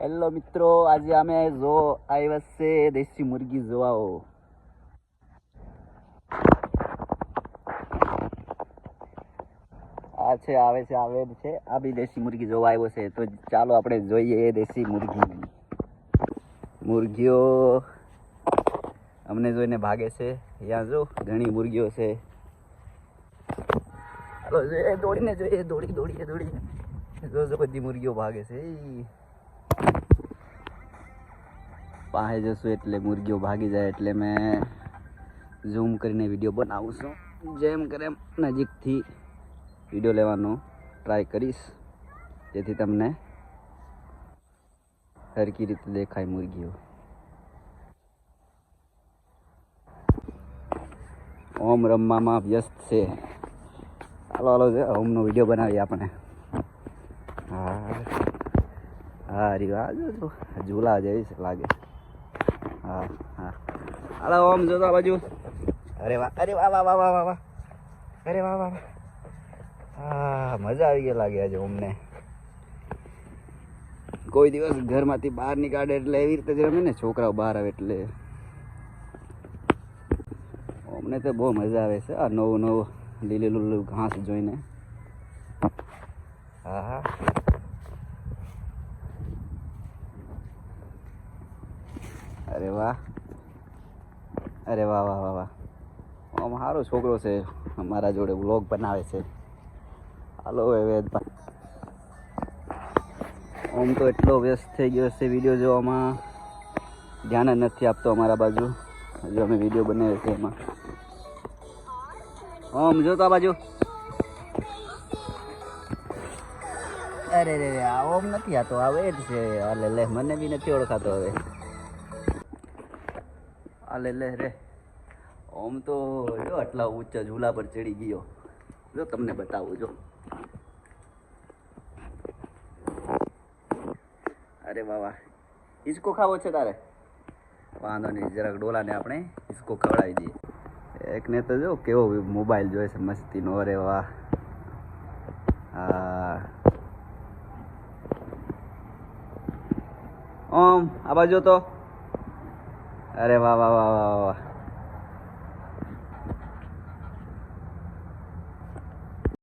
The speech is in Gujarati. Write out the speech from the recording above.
હેલો મિત્રો, આજે અમે જો આવ્યા છે દેશી મુરગી જોવાઓ. આ છે આવે છે આ બી દેશી મુરગી જોવા આવ્યો છે. તો ચાલો આપણે જોઈએ દેશી મુરગીઓ અમને જોઈને ભાગે છે. અહીંયા જો ઘણી મુરગીઓ છે. ચાલો દોડીને જોઈએ, દોડીને જો બધી મુરગીઓ ભાગે છે. પાસે જશું એટલે મુરગીઓ ભાગી જાય એટલે મેં ઝૂમ કરીને વિડીયો બનાવું છું. જેમ કરે એમ નજીકથી વિડીયો લેવાનો ટ્રાય કરીશ, જેથી તમને સરખી રીતે દેખાય મુરગીઓ. ઓમ રમવામાં વ્યસ્ત છે. હાલો ઓમનો વિડીયો બનાવીએ આપણે. હા રીવા જો ઝૂલા જેવી લાગે. હા હાલો ઓમ જોતો બાજુ. અરે વાહ અરે વાહ. હા મજા આવી ગઈ લાગે આજે અમને. કોઈ દિવસ ઘરમાંથી બહાર નીકાળે એટલે એવી રીતે જ રમે ને છોકરાઓ બહાર આવે એટલે. અમને તો બહુ મજા આવે છે આ નવું લીલું ઘાસ જોઈને. હા અરે વાહ આમ સારો છોકરો છે, અમારા જોડે વ્લોગ બનાવે છે. હાલો હવે આમ તો એટલો વ્યસ્ત થઈ ગયો છે વિડીયો જોવામાં, ધ્યાન જ નથી આપતો અમારા બાજુ. હજુ અમે વિડીયો બનાવીએ છીએ એમાં. આમ જોતો આ બાજુ. અરે ઓમ નથી આતો, આવે જ છે. હાલે લે, મને બી નથી ઓળખાતો હવે. હાલે લે રે. ઓમ તો જો આટલા ઊંચા ઝૂલા પર ચડી ગયો. જો તમને બતાવું જો. અરે વાહ, હિસકો ખાવો છે તારે? વાંધો નહીં, જરાક ડોલાને આપણે હિસકો ખવડાવી દઈએ. એકને તો જો કેવો મોબાઈલ જોઈ છે મસ્તીનો. અરે વાહ. હા ઓમ આ બાજુ તો. અરે વાહ.